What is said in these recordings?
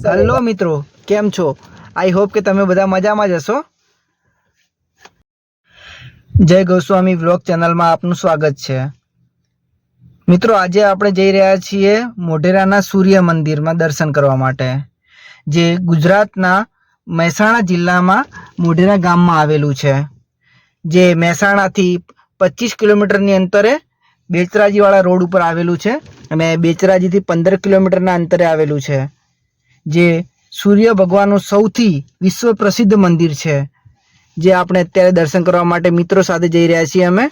Hello मित्रों, केम छो? I hope के तमे बधा मजामां ज हशो। जय गोस्वामी व्लॉग चेनल में आपनु स्वागत है। मित्रों, आज आपणे जई रह्या छीए मोढेराना सूर्य मंदिर में दर्शन करवा माटे, जे गुजरातना महेसाणा जिल्ला में मोढेरा गाम में आवेलू छे, जे महेसाणा थी 25 किलोमीटर अंतरे बेचराजी वाला रोड पर आवेलू छे अने बेचराजी थी 15 किलोमीटर अंतरे आवेलू छे, जे सूर्य भगवानનું સૌથી વિશ્વ પ્રસિદ્ધ મંદિર છે, જે આપણે અત્યારે દર્શન કરવા માટે મિત્રો સાથે જઈ રહ્યા છીએ અમે,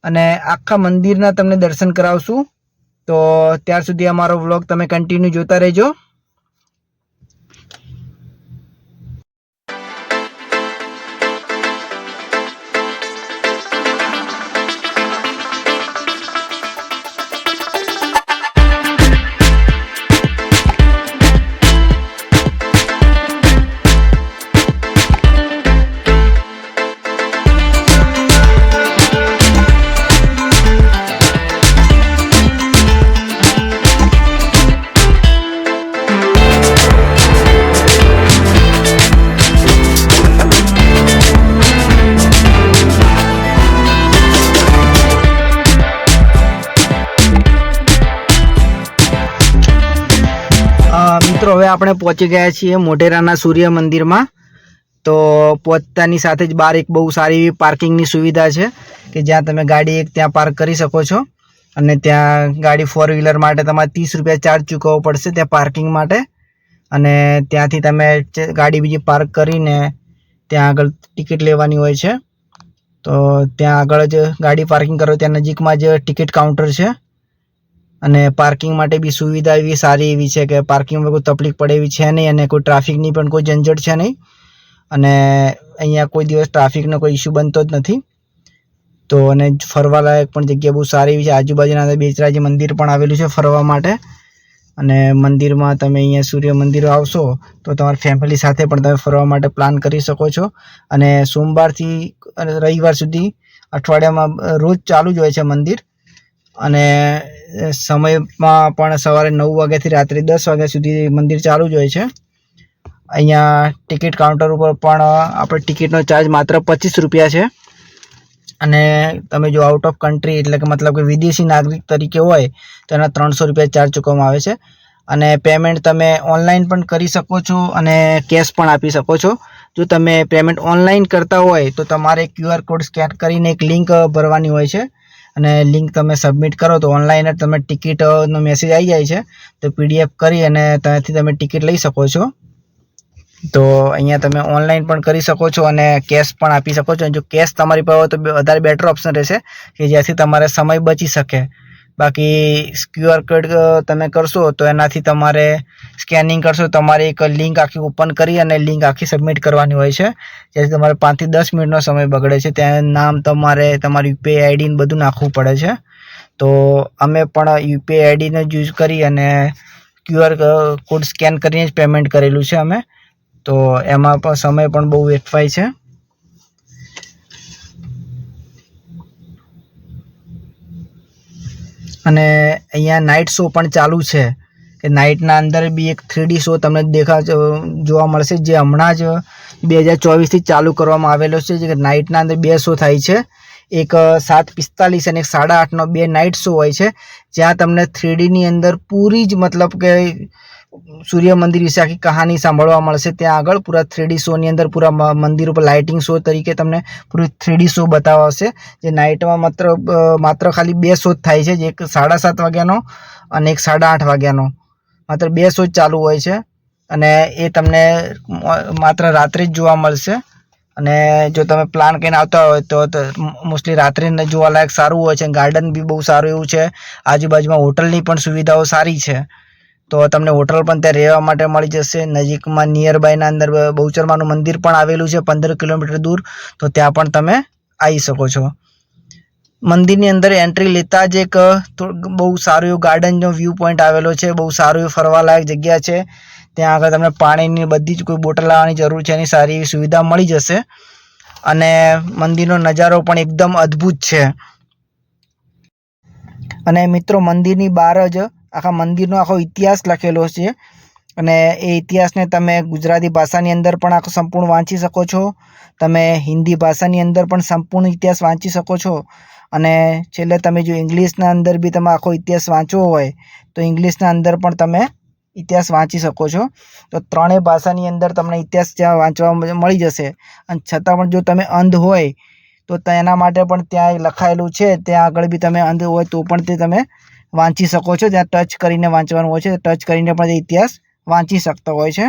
અને આખા મંદિરના તમને દર્શન કરાવશું। તો ત્યાર સુધી અમારો વ્લોગ તમે કન્ટિન્યુ જોતા રહેજો। મિત્રો હવે આપણે પહોંચી ગયા છીએ મોઢેરાના સૂર્ય મંદિરમાં। તો પહોંચતાની સાથે જ બહાર એક બહુ સારી એવી પાર્કિંગની સુવિધા છે કે જ્યાં તમે ગાડી એક ત્યાં પાર્ક કરી શકો છો, અને ત્યાં ગાડી 4 વ્હીલર માટે તમારે 30 રૂપિયા ચાર્જ ચૂકવવો પડશે ત્યાં પાર્કિંગ માટે, અને ત્યાંથી તમે ગાડી બીજી પાર્ક કરીને ત્યાં આગળ ટિકિટ લેવાની હોય છે। તો ત્યાં આગળ જ ગાડી પાર્કિંગ કરો, ત્યાં નજીકમાં જ ટિકિટ કાઉન્ટર છે, અને પાર્કિંગ માટે बी सुविधा एवी सारी एवी है कि पार्किंग में कोई तकलीफ पड़े एवी है नहीं, अने कोई ट्राफिकनी पण कोई झंझट है नहीं, अने अहींया कोई दिवस ट्राफिकनो कोई इश्यू बनतो ज नथी। तो अने फरवालायक पण जग्या बहु सारी एवी छे। आजुबाजुना बेचराजी मंदिर पण आवेलुं छे फरवा माटे, अने मंदिरमां तमे अहींया सूर्य मंदिर आवशो तो तमारी फેમિલી સાથે પણ તમે ફરવા માટે પ્લાન કરી શકો છો। અને સોમવારથી રવિવાર સુધી અઠવાડિયામાં રોજ ચાલુ જ હોય છે મંદિર, અને સમયમાં પણ સવારે 9 વાગ્યાથી રાત્રે 10 વાગ્યા સુધી મંદિર ચાલુ જ હોય છે। અહીંયા ટિકિટ કાઉન્ટર ઉપર પણ આપણે ટિકિટનો ચાર્જ માત્ર 25 રૂપિયા છે, અને તમે જો આઉટ ઓફ કન્ટ્રી એટલે કે मतलब કે વિદેશી નાગરિક તરીકે હોય તો એના 300 રૂપિયા ચાર્જ ચૂકવવામાં આવે છે, અને પેમેન્ટ તમે ઓનલાઈન પણ કરી શકો છો અને કેશ પણ આપી શકો છો। જો તમે પેમેન્ટ ઓનલાઈન કરતા હોય તો તમારે QR કોડ સ્કેન કરીને એક લિંક ભરવાની હોય છે, અને લિંક તમે સબમિટ કરો તો ઓનલાઈન જ તમે ટિકિટનો મેસેજ આવી જાય છે, તો PDF કરી અને ત્યાંથી તમે ટિકિટ લઈ શકો છો। તો અહીંયા તમે ઓનલાઈન પણ કરી શકો છો અને કેશ પણ આપી શકો છો। જો કેશ તમારી પાસે હોય તો વધારે બેટર ઓપ્શન રહેશે કે જેથી તમારે સમય બચી શકે। બાકી QR કોડ તમે કરશો તો એનાથી તમારે સ્કેનિંગ કરશો, તમારે એક લિંક આખી ઓપન કરી અને લિંક આખી સબમિટ કરવાની હોય છે, જેથી તમારે 5 થી 10 મિનિટનો સમય બગડે છે। ત્યાં નામ તમારે તમારી UPI ID ને બધું નાખવું પડે છે। તો અમે પણ UPI ID નો યુઝ કરી અને QR કોડ સ્કેન કરીને જ પેમેન્ટ કરેલું છે અમે, તો એમાં પણ સમય પણ બહુ વેડફાય છે। અને અહીંયા નાઇટ શો પણ ચાલુ છે કે નાઇટના અંદર બી એક 3D શો તમને જોવા મળશે, જે હમણાં જ 2024થી ચાલુ કરવામાં આવેલો છે। જે નાઇટના અંદર 2 શો થાય છે, એક 7:45 અને 8:30નો 2 નાઇટ શો હોય છે, જ્યાં તમને 3Dની અંદર પૂરી જ मतलब કે सूर्य मंदिर विषे आखी कहानी सांभळवा मळशे। त्यां आगळ पूरा 3D शोनी अंदर पूरा मंदिर पर लाइटिंग शो तरीके तमने पूरी 3D शो बतावाशे, जे नाइटमां मात्र खाली 2 शो थाय छे, जे एक 7:30 वाग्यानो अने एक 8:30 वाग्यानो मात्र 2 शो चालू होय छे, अने ए तमने मात्र रात्रे ज जोवा मळशे। अने जो तमे प्लान करीने आवता होय तो मोस्टली रात्रे जोवालायक सारुं होय छे। गार्डन बी बहु सारुं एवुं छे, आजुबाजुमां होટલની પણ સુવિધાઓ સારી છે, तो तमने होटल पण त्यां રહેવા માટે મળી જશે। નજીકમાં નિયર બાયના અંદર બહુચરમાનું મંદિર પણ આવેલું છે 15 કિલોમીટર दूर, तो ત્યાં પણ તમે આવી શકો છો। મંદિરની અંદર એન્ટ્રી લેતા જ એક બહુ સારું એવું ગાર્ડનનો વ્યૂ પોઈન્ટ આવેલો છે, બહુ સારું એવું ફરવાલાયક જગ્યા છે। ત્યાં આગળ તમને પાણીની બધી જ કોઈ બોટલ લાવવાની જરૂર છે એની સારી એવી સુવિધા મળી જશે, અને મંદિરનો નજારો પણ એકદમ અદ્ભુત છે। અને મિત્રો મંદિરની બહાર જ આખા મંદિરનો આખો ઇતિહાસ લખેલો છે અને એ ઇતિહાસને તમે ગુજરાતી ભાષાની અંદર પણ આખો સંપૂર્ણ વાંચી શકો છો, તમે હિન્દી ભાષાની અંદર પણ સંપૂર્ણ ઇતિહાસ વાંચી શકો છો, અને છેલ્લે તમે જો ઇંગ્લિશના અંદર બી તમે આખો ઇતિહાસ વાંચવો હોય તો ઇંગ્લિશના અંદર પણ તમે ઇતિહાસ વાંચી શકો છો. તો ત્રણેય ભાષાની અંદર તમને ઇતિહાસ ત્યાં વાંચવા મળી જશે. અને છતાં પણ જો તમે અંધ હોય તો તેના માટે પણ ત્યાં લખાયેલું છે, ત્યાં આગળ બી તમે અંધ હોય તો પણ તે તમે વાંચી શકો છો. ત્યાં ટચ કરીને વાંચવાનું હોય છે, ટચ કરીને પણ તે ઇતિહાસ વાંચી શકતા હોય છે.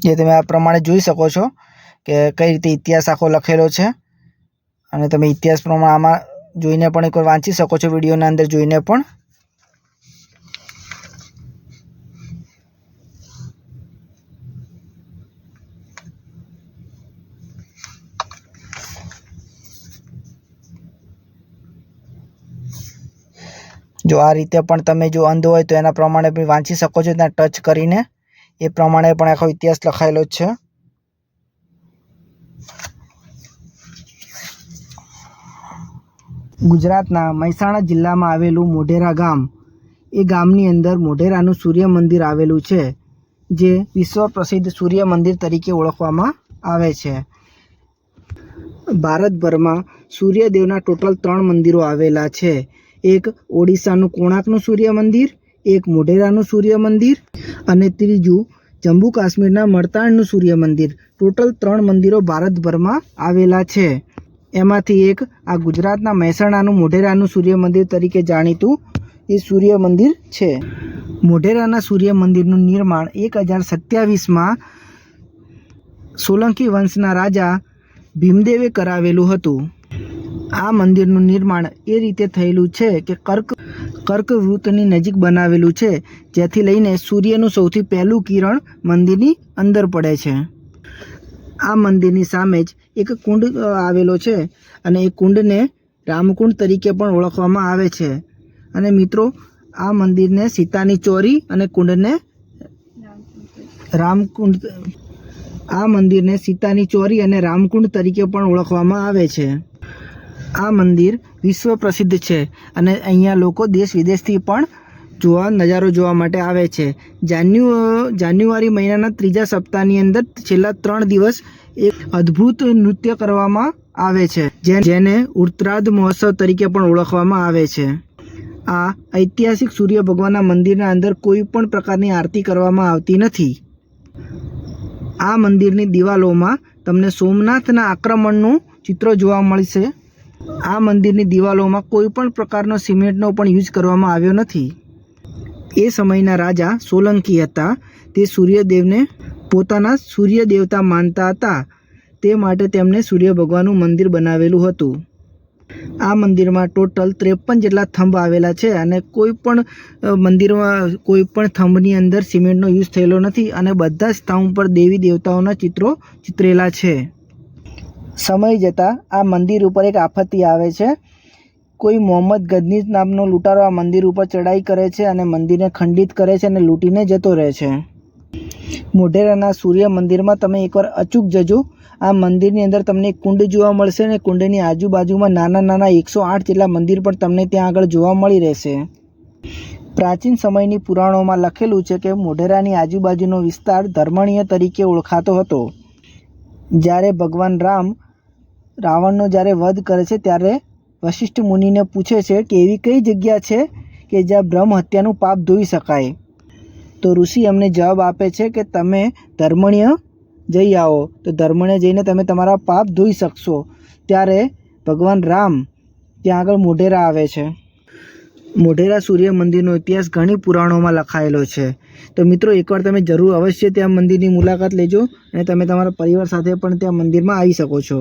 જે તમે આ પ્રમાણે જોઈ શકો છો કે કઈ રીતે ઇતિહાસ આખો લખેલો છે, અને તમે ઇતિહાસ પ્રમાણે આમાં જોઈને પણ એકવાર વાંચી શકો છો, વિડીયોના અંદર જોઈને પણ. જો આ રીતે પણ તમે જો અંધ હોય તો એના પ્રમાણે બી વાંચી શકો છો, ત્યાં ટચ કરીને એ પ્રમાણે પણ આખો ઇતિહાસ લખાયેલો જ છે. ગુજરાતના મહેસાણા જિલ્લામાં આવેલું મોઢેરા ગામ, એ ગામની અંદર મોઢેરાનું સૂર્ય મંદિર આવેલું છે, જે વિશ્વ પ્રસિદ્ધ સૂર્ય મંદિર તરીકે ઓળખવામાં આવે છે. ભારતભરમાં સૂર્યદેવના ટોટલ 3 મંદિરો આવેલા છે. એક ઓડિશાનું કોણાર્કનું સૂર્ય મંદિર, એક મોઢેરાનું સૂર્ય મંદિર, અને ત્રીજું જમ્મુ કાશ્મીરના મરતાણનું સૂર્ય મંદિર. ટોટલ 3 મંદિરો ભારતભરમાં આવેલા છે. એમાંથી એક આ ગુજરાતના મહેસાણાનું મોઢેરાનું સૂર્ય મંદિર તરીકે જાણીતું એ સૂર્ય મંદિર છે. મોઢેરાના સૂર્ય મંદિરનું નિર્માણ 1027માં સોલંકી વંશના રાજા ભીમદેવે કરાવેલું હતું. આ મંદિરનું નિર્માણ એ રીતે થયેલું છે કે કર્કવૃતની નજીક બનાવેલું છે, જેથી લઈને સૂર્યનું સૌથી પહેલું કિરણ મંદિરની અંદર પડે છે. આ મંદિરની સામે જ એક કુંડ આવેલો છે, અને એ કુંડને રામકુંડ તરીકે પણ ઓળખવામાં આવે છે. અને મિત્રો, આ મંદિરને સીતાની ચોરી અને કુંડને રામકુંડ, આ મંદિરને સીતાની ચોરી અને રામકુંડ તરીકે પણ ઓળખવામાં આવે છે. આ મંદિર વિશ્વ પ્રસિદ્ધ છે, અને અહીંયા લોકો દેશ વિદેશથી પણ નજારો જોવા માટે આવે છે. જાન્યુઆરી મહિનાના 3જા સપ્તાહની અંદર છેલ્લા 3 દિવસ એક અદ્ભુત નૃત્ય કરવામાં આવે છે, જેને ઉત્તરાધ મહોત્સવ તરીકે પણ ઓળખવામાં આવે છે. આ ઐતિહાસિક સૂર્ય ભગવાનના મંદિરના અંદર કોઈ પણ પ્રકારની આરતી કરવામાં આવતી નથી. આ મંદિરની દિવાલોમાં તમને સોમનાથના આક્રમણનું ચિત્ર જોવા મળશે. આ મંદિરની દિવાલોમાં કોઈ પણ પ્રકારનો સિમેન્ટનો પણ યુઝ કરવામાં આવ્યો નથી. એ સમયના રાજા સોલંકી હતા. તે સૂર્યદેવને પોતાના સૂર્ય દેવતા માનતા હતા, તે માટે તેમણે સૂર્ય ભગવાનનું મંદિર બનાવેલું હતું. આ મંદિરમાં ટોટલ 53 જેટલા થંભ આવેલા છે, અને કોઈ પણ મંદિરમાં કોઈ પણ થંભની અંદર સિમેન્ટનો યુઝ થયેલો નથી, અને બધા સ્તંભ પર દેવી દેવતાઓના ચિત્રો ચિતરેલા છે. સમય જતાં આ મંદિર ઉપર એક આફતી આવે છે. કોઈ મોહમ્મદ ગઝની નામનો લૂંટારો આ મંદિર ઉપર ચડાઈ કરે છે, અને મંદિરને ખંડિત કરે છે અને લૂંટીને જતો રહે છે. મોઢેરાના સૂર્ય મંદિરમાં તમે એકવાર અચૂક જજો. આ મંદિરની અંદર તમને એક કુંડ જોવા મળશે, અને કુંડની આજુબાજુમાં નાના નાના 108 જેટલા મંદિર પણ તમને ત્યાં આગળ જોવા મળી રહેશે. પ્રાચીન સમયની પુરાણોમાં લખેલું છે કે મોઢેરાની આજુબાજુનો વિસ્તાર ધર્મણીય તરીકે ઓળખાતો હતો. જ્યારે ભગવાન રામ રાવણનો જ્યારે વધ કરે છે, ત્યારે વશિષ્ઠ મુનિને પૂછે છે કે એવી કઈ જગ્યા છે કે જ્યાં બ્રહ્મ હત્યાનું પાપ ધોઈ શકાય. તો ઋષિ એમને જવાબ આપે છે કે તમે ધર્મણીય જઈ આવો, તો ધર્મણીય જઈને તમે તમારા પાપ ધોઈ શકશો. ત્યારે ભગવાન રામ ત્યાં આગળ મોઢેરા આવે છે. મોઢેરા સૂર્ય મંદિરનો ઇતિહાસ ઘણી પુરાણોમાં લખાયેલો છે. તો મિત્રો, એકવાર તમે જરૂર અવશ્ય ત્યાં મંદિરની મુલાકાત લેજો, અને તમે તમારા પરિવાર સાથે પણ ત્યાં મંદિરમાં આવી શકો છો.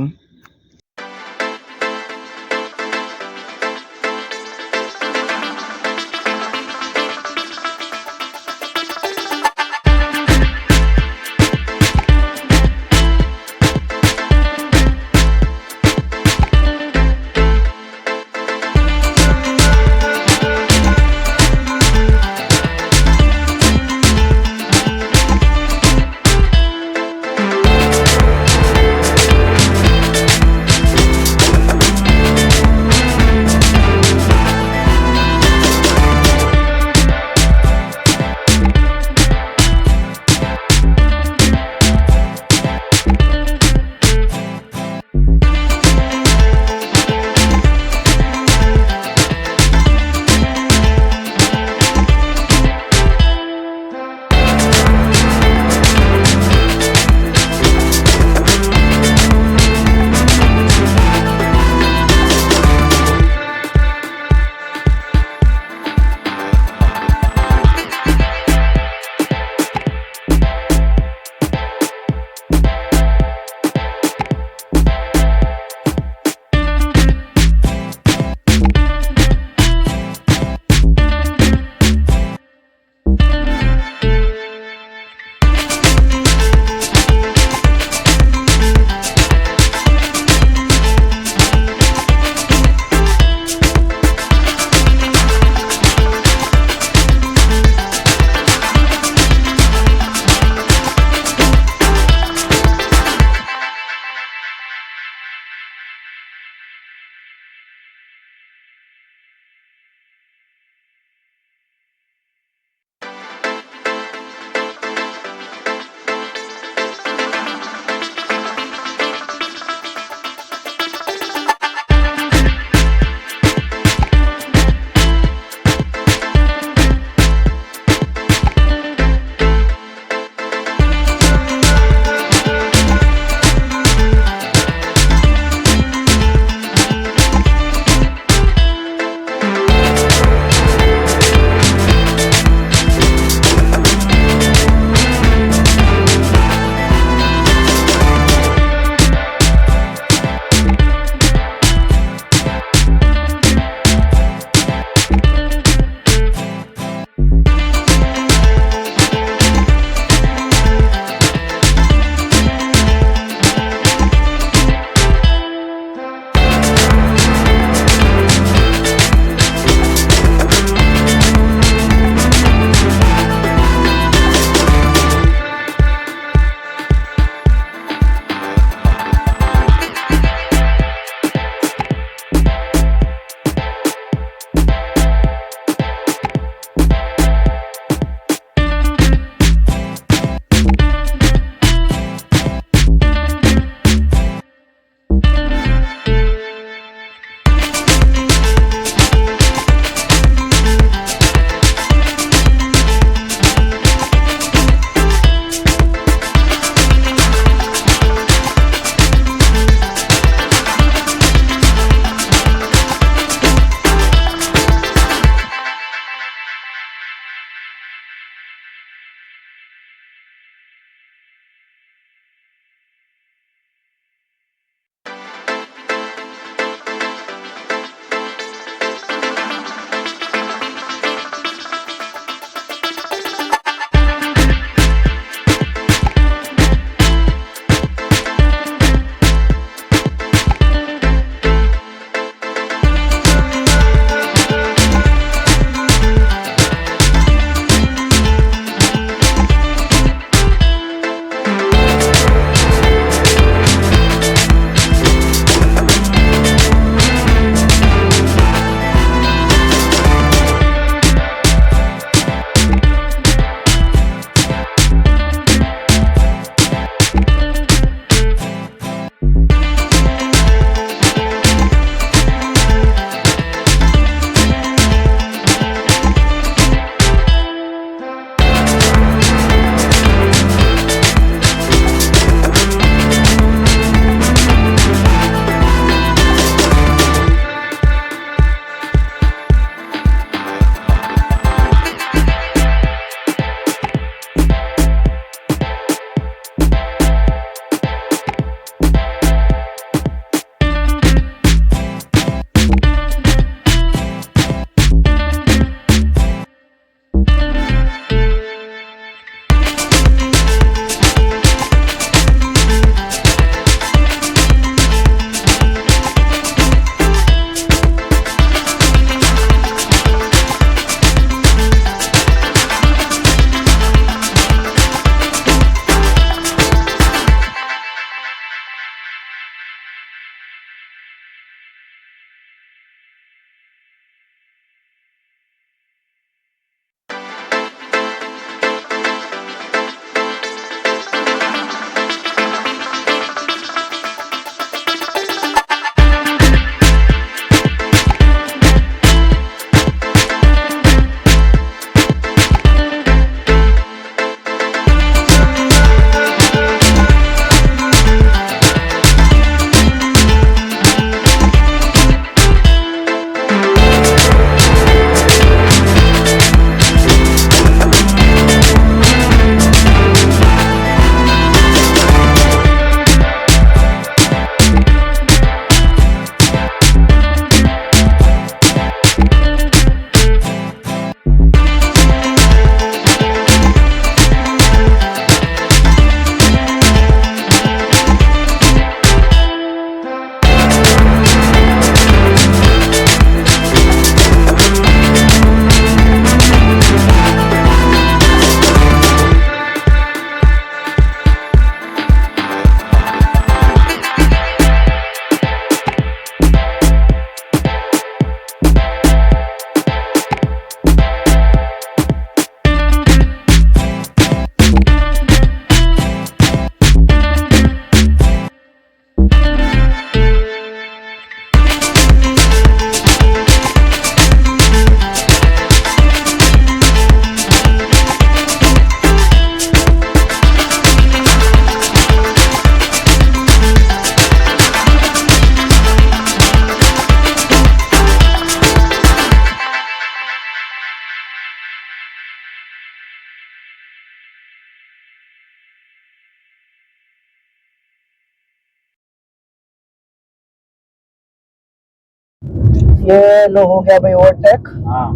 ये लो हो गया भाई ओवरटेक। हाँ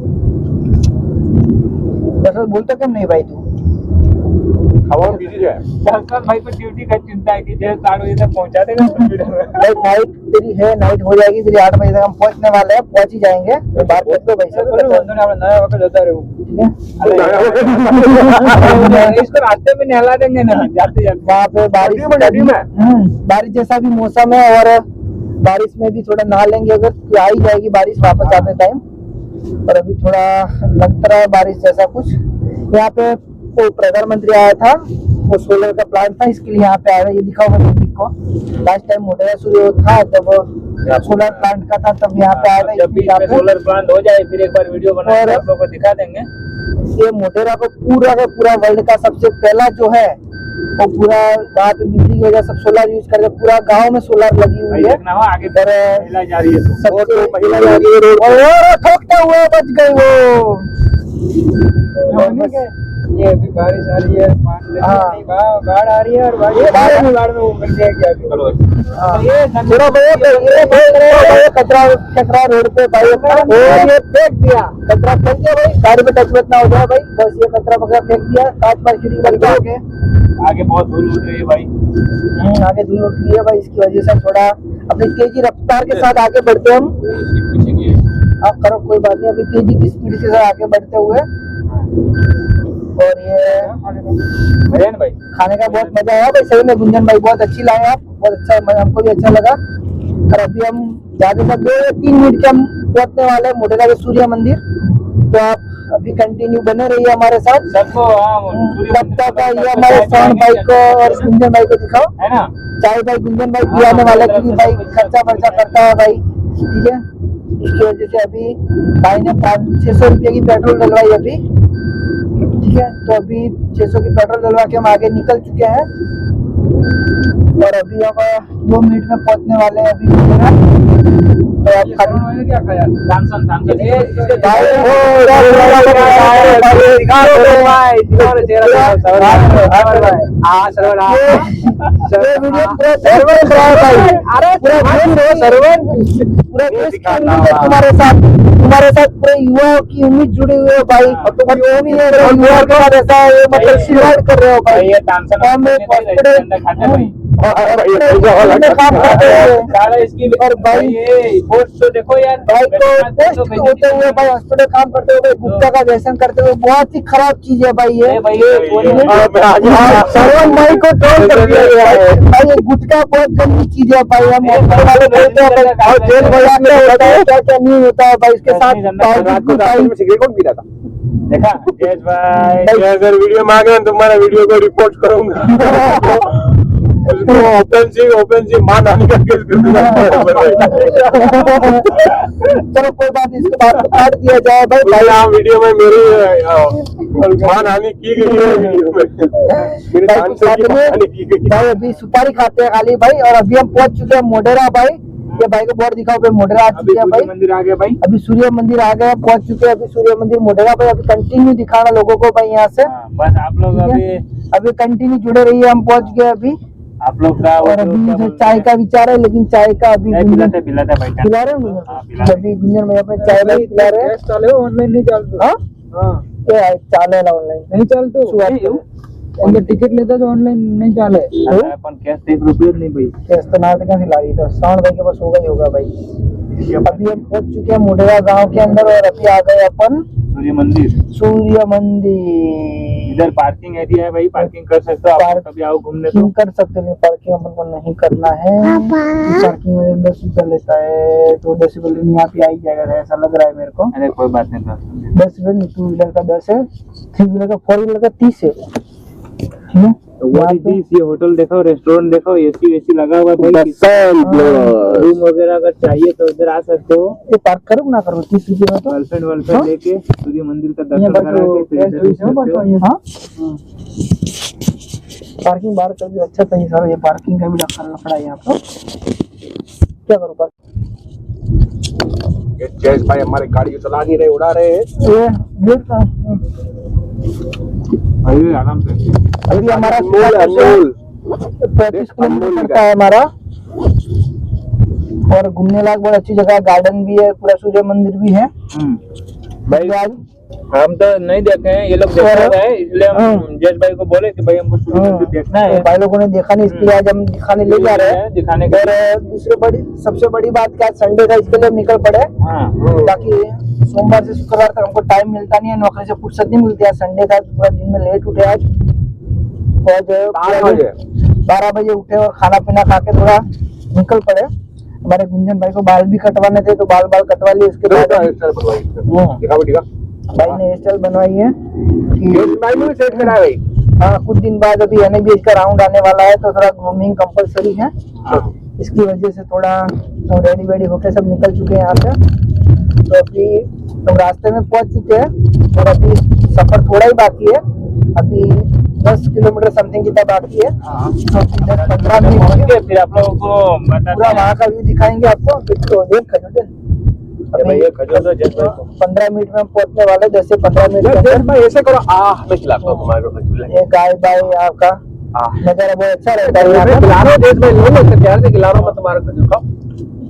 दरअसल बोलता क्यों नहीं भाई तू? हवा बिजी है। दरअसल भाई को ड्यूटी का चिंता है कि जैसे 7 बजे तक पहुंचा देगा कंप्यूटर में। भाई नाइट तेरी है, नाइट हो जाएगी तेरी, 8 बजे तक हम पहुंचने वाले हैं, पहुंच ही जाएंगे। बात कर दो भाई सब नया वक्त जता रहे हो, ठीक है? इसको रास्ते में नहला देंगे ना जाते जाते। वहाँ पे बारिश जैसा भी मौसम है और बारिश में भी थोड़ा नहा लेंगे, अगर आ ही जाएगी बारिश वापस आते टाइम। और अभी थोड़ा लगता रहा है बारिश जैसा कुछ। यहाँ पे वो प्रधानमंत्री आया था, वो सोलर का प्लांट था, इसके लिए यहाँ पे आया था। ये दिखाओ पब्लिक को, लास्ट टाइम मोटेरा सूर्य था जब सोलर प्लांट का था तब यहाँ पे आया था। जब भी सोलर प्लांट हो जाए फिर एक बार वीडियो बना के आप लोगों को दिखा देंगे। ये मोटेरा को पूरा का पूरा वर्ल्ड का सबसे पहला जो है वो पूरा वहाँ पे बिजली की वजह सब सोलर यूज करके पूरा गांव में सोलर लगी हुई है। आगे महिला जा रही है, महिला जा रही है और ठोकता हुआ बच गई वो। ये अभी बारिश आ रही है, बाढ़ आ रही है और बाढ़ में वो मिल जाएगी कचरा रोड पे भाई ये फेंक दिया, कचरा फेंक दिया भाई, गाड़ी में टच मत ना हो जाए भाई, बस ये कचरा वगैरह फेंक दिया। 5 मार्केटिंग करके आगे बहुत धूल उड़ रही है भाई। आगे धूल उठ रही है भाई, इसकी वजह से थोड़ा अपनी तेजी रफ्तार के साथ आगे बढ़ते हम। आप करो कोई बात नहीं, अभी तेजी की स्पीड के साथ आगे बढ़ते हुए। और ये भाई खाने का बहुत मजा आया भाई, सही में गुंजन भाई बहुत अच्छी लाए आप, बहुत अच्छा, हमको भी अच्छा लगा। और अभी हम ज्यादा से 2-3 मिनट के हम पहुंचने वाले हैं मोटेरा के सूर्य मंदिर। तो आप अभी कंटिन्यू बने रहिए हमारे साथ सबको। तब तक ये हमारे सोहन भाई को और गुंजन भाई को दिखाओ, है ना? चाहे भाई गुंजन भाई पियाने वाले, क्योंकि भाई खर्चा वर्चा करता है भाई, ठीक है? इसकी वजह से अभी भाई ने 500-600 रुपये की पेट्रोल डलवाई अभी, ठीक है? तो अभी 600 की पेट्रोल डलवा के हम आगे निकल चुके हैं और अभी हम 2 मिनट में पहुंचने वाले हैं अभी मोटेरा। तो आप खाली क्या खाया? तुम्हारे साथ पूरे युवाओं की उम्मीद जुड़ी हुई है भाई, और तुम जो भी है युवा के साथ ऐसा है मतलब शिवार कर रहे हो भाई। और भाई तो देखो यार, भाई को होते हुए भाई हॉस्पिटल काम करते हुए गुटखा का व्यसन करते हुए, बहुत ही खराब चीज है भाई ये। श्रवण भाई को ट्रोल कर दिया गया है भाई, ये गुटखा बहुत गंदी चीज है भाई। हम हॉस्पिटल वाले बोलते हैं जेल भैया क्या होता है क्या क्या नहीं होता है भाई, इसके साथ सिगरेट कौन पीता था देखा? यस भाई, अगर वीडियो में आ गया तुम्हारा वीडियो को रिपोर्ट करूंगा। ओपन मान आने का केस कर दूंगा। चलो कोई बात नहीं, इसके बाद काट दिया जाए भाई। भाई आप वीडियो में मेरी मान हानि की गई है, वीडियो में भाई अभी सुपारी खाते हैं खाली भाई। और अभी हम पहुंच चुके हैं मोटेरा भाई, ये भाई को बोर्ड दिखाओ भाई, मोटेरा आ चुके हैं भाई, मंदिर आ गया भाई, अभी सूर्य मंदिर आ गया, पहुंच चुके हैं अभी सूर्य मंदिर मोटेरा भाई। अभी कंटिन्यू दिखाना लोगों को भाई यहाँ से, बस आप लोग अभी कंटिन्यू जुड़े रहिए। हम पहुंच गए अभी आप लोग का। और अभी मुझे चाय का विचार है, लेकिन चाय का अभी पिलाते भाई, पिला रहे हैं अभी गुंजन भाई अपने चाय भाई पिला रहे हैं। ऑनलाइन नहीं चलता, चाले ना ऑनलाइन नहीं चलते, टिकट लेता तो ऑनलाइन नहीं चाले, अपन कैश 1 रुपये नहीं भाई, कैश तो ना कैसे ला रही तो श्रवण भाई के पास होगा ही होगा भाई। अभी हम पहुंच चुके हैं मोटेरा गांव के अंदर और अभी आ गए अपन सूर्य मंदिर। सूर्य मंदिर इधर पार्किंग एरिया है भाई, पार्किंग कर सकते हो आप, कभी आओ घूमने तो कर सकते हो। पार्किंग अपन को नहीं करना है, पार्किंग में 10 रुपया लेता है, तो 10 रुपये लेने यहाँ पे आ ही जाएगा ऐसा लग रहा है मेरे को। अरे कोई बात नहीं, 10 रुपये नहीं, 2 व्हीलर का 10 है, 3 व्हीलर का 4 व्हीलर का 30 है, ठीक है? तो ये होटल देखो, रेस्टोरेंट देखो, एसी लगा हुआ है भाई, रूम वगैरह अगर चाहिए तो इधर आ सकते हो। ये पार्क करूँ ना करूँ 30 रुपये में? तो गर्लफ्रेंड लेके सूर्य मंदिर का दर्शन करा। पार्किंग बाहर कर दी, अच्छा सही सर, ये पार्किंग का भी लफड़ा है यहाँ पर, क्या करूँ? जैस भाई हमारे गाड़ी को चला नहीं रहे, उड़ा रहे हैं ये आराम से। अभी हमारा 35 किलोमीटर पड़ता है हमारा, और घूमने लायक बहुत अच्छी जगह है, गार्डन भी है, पूरा सूर्य मंदिर भी है। भाई आज हम तो नहीं देखे हैं, ये लोग देख रहे हैं, इसलिए हम जज भाई को बोले कि भाई हमको सूर्य मंदिर देखना है। भाई लोगों ने देखा नहीं, इसलिए आज हम दिखाने ले जा रहे हैं। दिखाने के और सबसे बड़ी बात क्या, संडे का इसके लिए हम निकल पड़े। बाकी सोमवार से शुक्रवार तक हमको टाइम मिलता नहीं है, नौकरी से फुर्सत नहीं मिलती है। संडे का पूरा दिन में लेट उठे आज, और 12 बजे उठे और खाना पीना खा के थोड़ा निकल पड़े। हमारे गुंजन भाई को बाल भी कटवाने थे, तो बाल कटवा लिए। उसके बाद भाई ने हेयर स्टाइल बनवाई है कि हाँ, कुछ दिन बाद अभी NABH का राउंड आने वाला है, तो थोड़ा ग्रूमिंग कंपलसरी है। इसकी वजह से थोड़ा रेडी वेडी होके सब निकल चुके हैं यहाँ से। तो अभी हम रास्ते में पहुंच चुके हैं और अभी सफर थोड़ा ही बाकी है। अभी 10 किलोमीटर समथिंग कितना बाकी है, तो 10-15 मिनट में फिर आप लोगों को पूरा वहाँ का व्यू दिखाएंगे आपको। तो देख खजूर अभी 15 मिनट में हम पहुंचने वाले, 10 से 15 मिनट के अंदर। ऐसे करो, मैं खिलाता हूँ तुम्हारे ये गाय बाय आपका नजारा बहुत अच्छा रहता है यहाँ पे। खिला रहा हूँ देश में, लो मैं प्यार से खिला रहा हूँ मैं तुम्हारे को, दिखाओ।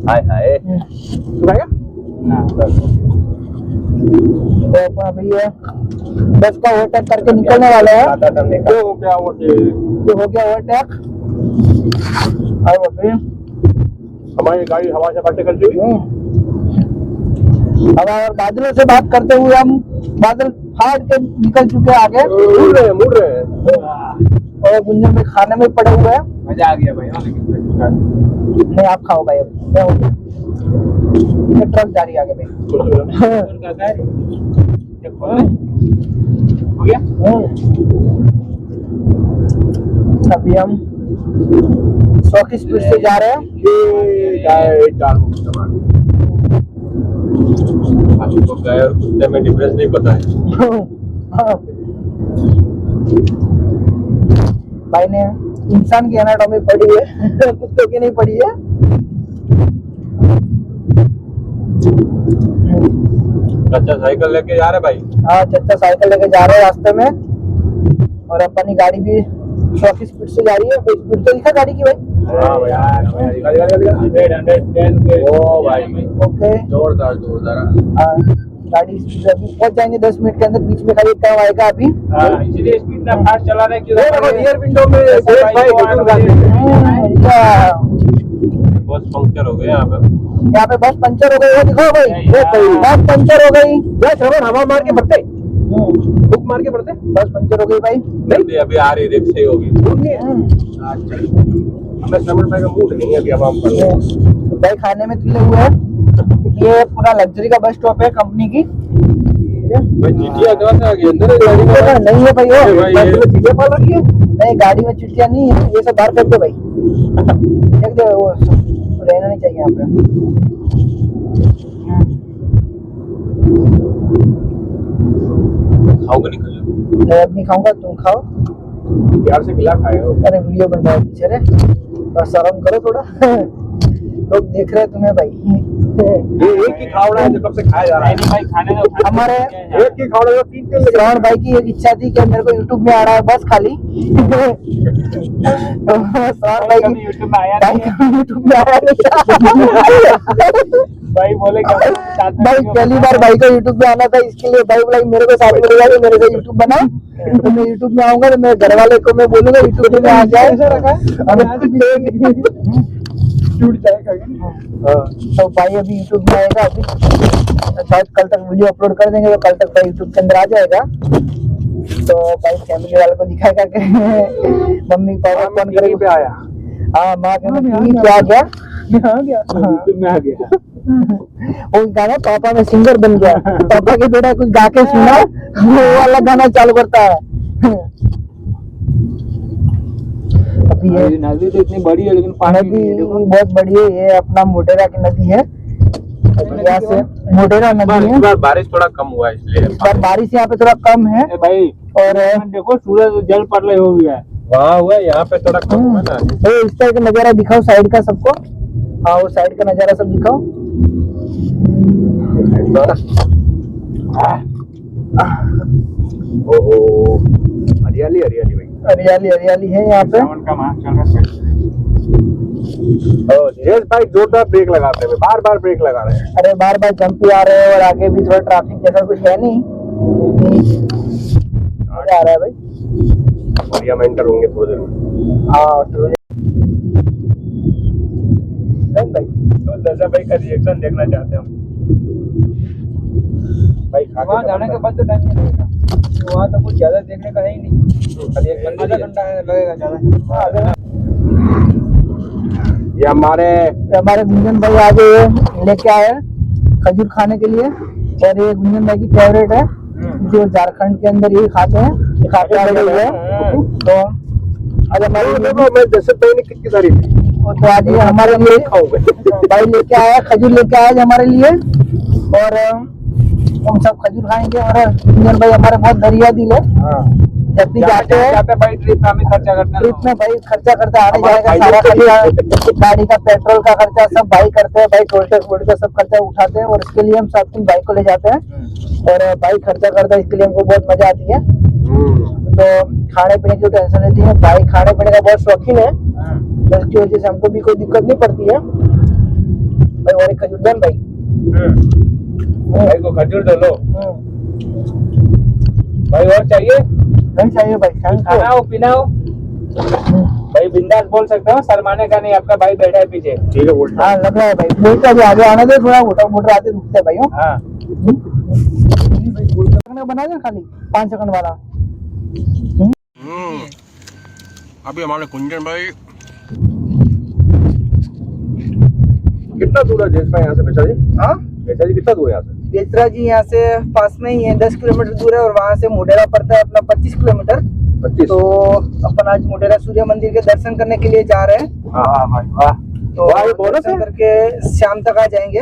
हाय हाय सुनाएगा। तो अपना अभी ये बस का ओवरटेक करके निकलने वाले हैं। ये हो गया ओवरटेक। और अभी हमारी गाड़ी हवा से बातें करती हुई हवा और बादलों से बात करते हुए हम बादल फाड़ के निकल चुके हैं आगे। मुड़ रहे हैं। और गुंजन में खाने में पड़े हुए हैं। मजा आ गया भाई। नहीं आप खाओ भाई, अब मैं हो गया। ये ट्रक जा रही है आगे भाई। हो गया। अभी हम 100 की स्पीड से जा रहे हैं। कुत्ते में डिफरेंस नहीं पता है। भाई ने इंसान की एनाटॉमी पढ़ी है, कुत्ते की नहीं पढ़ी है। अच्छा साइकिल लेके जा रहे भाई। हाँ चच्चा साइकिल लेके जा रहे हैं रास्ते में, और अपनी गाड़ी भी 100 की स्पीड से जा रही है। स्पीड तो लिखा गाड़ी की भाई। हाँ भाई, 110 ओ भाई ओके जोरदार। गाड़ी अभी पहुंच जाएंगे 10 मिनट के अंदर। बीच में खाली काम आएगा अभी। इसीलिए स्पीड ना फास्ट चला रहे कि रियर विंडो में बस पंक्चर हो गए यहाँ पे बस पंचर हो गई है। दिखाओ भाई, बस पंचर हो गई। हवा मार के बढ़ते, बुक मार के बढ़ते, बस पंचर हो गई भाई। नहीं अभी आ रही रिक्शा ही होगी। हमें श्रवण भाई का मूड नहीं है अभी। अब हम भाई खाने में तुले हुए हैं। ये पूरा लग्जरी का बस स्टॉप है कंपनी की। चीटियां कहाँ से आ गई अंदर गाड़ी में? नहीं है भाई, वो चीटियां पाल रखी है। नहीं गाड़ी में चिट्ठियां नहीं है, ये सब बाहर फेंक दो भाई। फेंक दो, वो रहना नहीं चाहिए यहाँ पे। खाओगे नहीं खजूर? मैं अब नहीं खाऊंगा, तुम खाओ। प्यार से खिला खाए हो। अरे वीडियो बन रहा है पीछे रे, और शर्म करो थोड़ा। लोग देख रहे हैं तुम्हें भाई। ये एक ही खावड़ा है जो कब से खाया जा रहा है। भाई खाने दो। हमारे एक ही खावड़ा जो 3 श्रवण भाई की एक इच्छा थी कि मेरे को यूट्यूब में आ रहा है बस खाली। श्रवण भाई की यूट्यूब में आया नहीं। यूट्यूब में आया नहीं। भाई बोले क्या भाई पहली बार भाई को यूट्यूब में आना था, इसके लिए भाई बोला मेरे को साथ में ले जाके मेरे से यूट्यूब बना। तो मैं यूट्यूब में आऊंगा तो मेरे घर वाले को मैं बोलूंगा यूट्यूब में आ जाए। तो भाई अभी यूट्यूब में आएगा। अभी शायद कल तक वीडियो अपलोड कर देंगे, तो कल तक भाई यूट्यूब के अंदर आ जाएगा। तो भाई फैमिली वाले को दिखाएगा कि मम्मी पापा कौन करेंगे पे आया। हाँ माँ के आ गया। में आ गया। वो गाना पापा में सिंगर बन गया। पापा के बेटा कुछ गा के सुना, वो वाला गाना चालू करता है। अभी ये नदी तो इतनी बड़ी है लेकिन पानी नदी बहुत बड़ी है। ये अपना मोटेरा की नदी है। यहाँ से मोटेरा नदी है। इस बार बारिश थोड़ा कम हुआ है इसलिए। इस बार बारिश यहाँ पे थोड़ा कम है। भाई और देखो सूरज जल पर हो गया है। वहाँ हुआ है, यहाँ पे थोड़ा कम हुआ ना। इस तरह का नजारा दिखाओ साइड का सबको। हाँ वो साइड का नजारा सब दिखाओ। ओहो हरियाली हरियाली भाई, हरियाली हरियाली है यहाँ पे। सावन का माह चल रहा है। धीरेश भाई जोरदार ब्रेक लगाते हैं, बार बार ब्रेक लगा रहे हैं। अरे बार बार जंप भी आ रहे हैं और आगे भी थोड़ा ट्रैफिक जैसा कुछ है नहीं, मजा आ रहा है भाई। बढ़िया में एंटर होंगे थोड़ी देर में। हाँ तो भाई तो दशा भाई का रिएक्शन देखना चाहते हैं हम। भाई वहाँ जाने के बाद तो टाइम नहीं लगेगा, वहाँ तो कुछ ज्यादा देखने का है ही नहीं, खाली एक आधा घंटा लगेगा ज्यादा। ये हमारे गुंजन भाई आगे लेके आए खजूर खाने के लिए, और ये गुंजन भाई की फेवरेट है, जो झारखंड के अंदर यही खाते हैं, ये खाते हैं। तो आज हमारे मैं जैसे भाई ने कितनी सारी ली, तो आज ये हमारे लिए भाई लेके आया, खजूर लेके आया हमारे लिए, और हम सब खजूर खाएंगे। और गुंजन भाई हमारे बहुत दरिया दिल है, जब भी जाते हैं भाई ट्रिप में हम ही खर्चा करते हैं। ट्रिप में भाई खर्चा करते, आने जाने का सारा खर्चा, गाड़ी का पेट्रोल का खर्चा सब भाई करते हैं, भाई टोल टैक्स वोल टैक्स सब खर्चा उठाते हैं, और इसके लिए हम साथ में बाइक को ले जाते हैं, और भाई खर्चा करता है, इसके लिए हमको बहुत मजा आती है। तो खाने पीने की टेंशन रहती है, भाई खाने पीने का बहुत शौकीन है, तो इसकी वजह से हमको भी कोई दिक्कत नहीं पड़ती है भाई। और एक खजूर भाई भाई को खजूर दो लो भाई, और चाहिए नहीं चाहिए भाई, खाना हो पीना हो भाई बिंदास बोल सकते हो, शर्माने का नहीं, आपका भाई बैठा है पीछे। ठीक है बोल। हाँ लग रहा है भाई, बोलता भी आगे आने दे, थोड़ा मोटर आते रुकते भाई। हाँ बना दे खाली 5 सेकंड वाला। अभी हमारे कुंजन भाई कितना दूर है जेस भाई यहाँ से? बेचा जी, हाँ बेचा जी कितना दूर है यहाँ से? बेचरा जी यहाँ से पास में ही है, 10 किलोमीटर दूर है, और वहाँ से मोढेरा पड़ता है अपना 25 किलोमीटर। 25। तो अपन आज मोढेरा सूर्य मंदिर के दर्शन करने के लिए जा रहे हैं। हाँ भाई वाह, तो वाह, ये बोनस दर्शन है। करके शाम तक आ जाएंगे।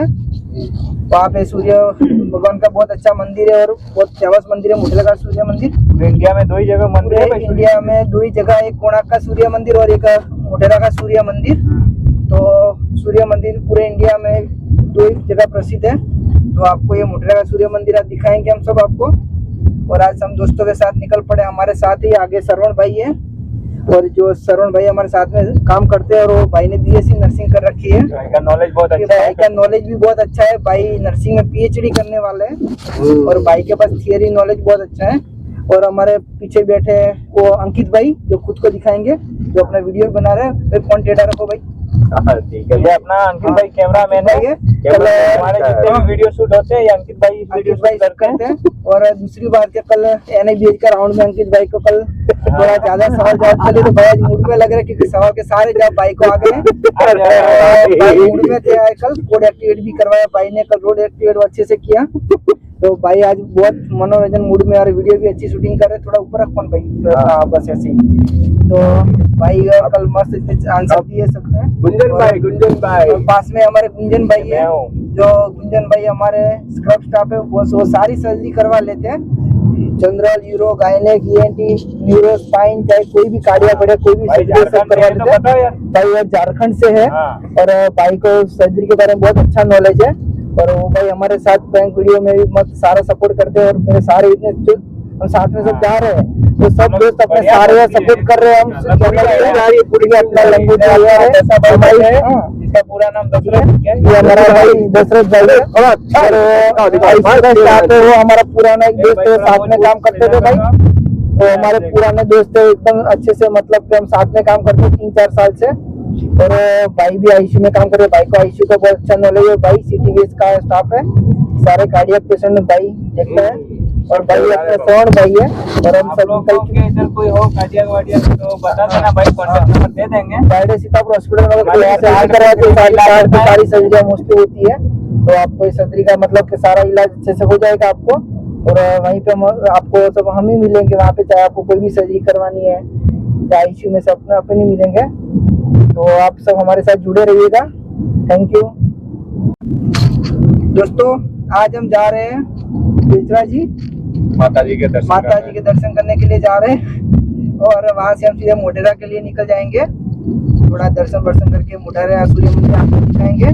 वहाँ पे सूर्य भगवान का बहुत अच्छा मंदिर है, और बहुत फेमस मंदिर है मोढेरा का सूर्य मंदिर। इंडिया में 2 ही जगह मंदिर है भाई, इंडिया में 2 ही जगह, एक कोणार्क का सूर्य मंदिर और एक मोढेरा का सूर्य मंदिर। तो सूर्य मंदिर पूरे इंडिया में 2 ही जगह प्रसिद्ध है। तो आपको ये मोढेरा का सूर्य मंदिर आज दिखाएंगे हम सब आपको। और आज हम दोस्तों के साथ निकल पड़े, हमारे साथ ही आगे श्रवण भाई है, और जो श्रवण भाई हमारे साथ में काम करते हैं, और वो भाई ने बीएससी नर्सिंग कर रखी है, भाई का नॉलेज बहुत अच्छा है। भाई का नॉलेज भी बहुत अच्छा है, भाई नर्सिंग में पीएचडी करने वाले हैं, और भाई के पास थियरी नॉलेज बहुत अच्छा है। और हमारे पीछे बैठे हैं वो अंकित भाई, जो खुद को दिखाएंगे, जो अपना वीडियो बना रहे हैं। भाई फोन टेढ़ा रखो भाई। ठीक है, ये अपना अंकित भाई कैमरा मैन है, कल हमारे जितने भी वीडियो शूट होते हैं ये अंकित भाई वीडियो भाई शूट करते हैं। और दूसरी बात के कल NIBH का राउंड में अंकित भाई को कल थोड़ा ज्यादा सवाल जवाब चले, तो भाई आज मूड में लग रहा है, क्योंकि सवाल के सारे जवाब भाई को आ गए हैं। भाई मूड में थे, कल कोड एक्टिवेट भी करवाया भाई ने, कल रोड एक्टिवेट अच्छे से किया। तो भाई आज बहुत मनोरंजन मूड में, और वीडियो भी अच्छी शूटिंग कर रहे, थोड़ा ऊपर रख फोन भाई। हाँ बस ऐसे ही। तो भाई कल मस्त आंसर दिए सकते हैं। गुंजन भाई और पास में हमारे गुंजन भाई है, जो गुंजन भाई हमारे स्क्रब स्टाफ है, वो सारी सर्जरी करवा लेते हैं, general, euro, gynaec, ENT, neuro, spine, चाहे कोई भी कार्डियक वगैरह कोई भी सर्जरी सब करवा लेते हैं। भाई वो झारखंड से है, और भाई को सर्जरी के बारे में बहुत अच्छा नॉलेज है, और वो भाई हमारे साथ बैंक वीडियो में भी मत सारा सपोर्ट करते हैं। और मेरे सारे इतने हम साथ में सब जा रहे हैं, तो सब दोस्त अपने सारे सपोर्ट कर रहे हैं। हम अपना लंबू है, इसका पूरा नाम दशरथ है, ये हमारा भाई दशरथ भाई है, वो हमारा पुराना एक दोस्त है, साथ में काम करते थे भाई। तो हमारे पुराने दोस्त है, एकदम अच्छे से, मतलब कि हम साथ में काम करते हैं 3-4 साल से। और भाई भी ICU में काम कर रहे, भाई को ICU का बहुत अच्छा नॉलेज है। भाई CTVS का स्टाफ है, सारे कार्डियक पेशेंट में भाई देखते हैं, और भाई अपने श्रवण भाई है। और हम सब के इधर कोई हो कार्डियक वार्डियक तो बता देना भाई, कॉन्टैक्ट नंबर दे देंगे। फ्राइडे सीतापुर हॉस्पिटल में यहाँ से आ करवाते सारी सर्जरी मोस्टली होती है। तो आपको इस सर्जरी का मतलब कि सारा इलाज अच्छे से हो जाएगा आपको, और वहीं पे आपको सब हम ही मिलेंगे वहाँ पे, चाहे आपको कोई भी सर्जरी करवानी है, चाहे ICU में से अपने ही मिलेंगे। तो आप सब हमारे साथ जुड़े रहिएगा। थैंक यू दोस्तों। आज हम जा रहे हैं बेचरा जी, माता जी के दर्शन करने के लिए जा रहे हैं, और वहाँ से हम सीधे मोढेरा के लिए निकल जाएंगे। थोड़ा दर्शन वर्शन करके मोढेरा सूर्य मंदिर आपको दिखाएंगे,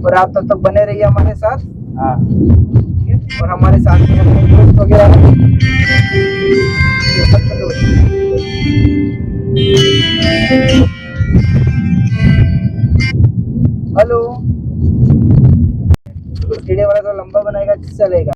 और आप तब तक बने रहिए हमारे साथ। ठीक है, और हमारे साथ में अपने दोस्त वगैरह चलेगा।